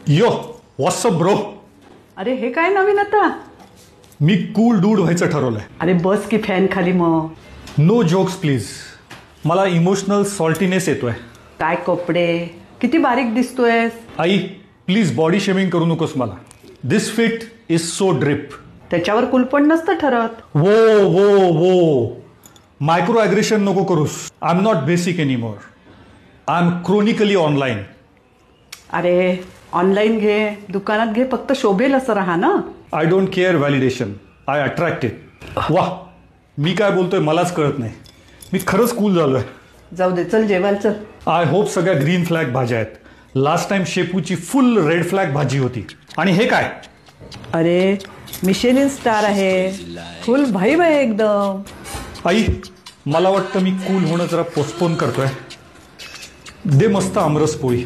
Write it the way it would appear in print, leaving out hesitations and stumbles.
यो WhatsApp bro. अरे हे काय नवीन आता? मी कूल डूड व्हायचं ठरवलंय. अरे बस की फॅन खाली मग. No jokes please. मला इमोशनल सॉल्टीनेस येतोय. काय कपडे किती बारीक दिसतोय. आई प्लीज बॉडी शेमिंग करू नकोस मला. दिस फिट इज सो ड्रिप. त्याच्यावर कुलपण नसतं ठरत. वो वो वो मायक्रो ॲग्रेशन नको करूस. I am not basic anymore. I am chronically online. अरे ऑनलाईन घे, दुकानात घे, फक्त शोभेल असं राहा ना. I don't care validation. I attract it. वा मी काय बोलतोय मलाच कळत नाही. मी खरंच कूल झालोय. जाऊ दे, चल जेवायला चल. आय होप सगळ्या ग्रीन फ्लॅग भाज्या आहेत. लास्ट टाइम शेपूची फुल रेड फ्लॅग भाजी होती. आणि हे काय? अरे मिशेलिन स्टार आहे. फुल भाईब आहे एकदम. आई मला वाटतं मी कूल होणं जरा पोस्टपोन करतोय. दे मस्त आमरस पोळी.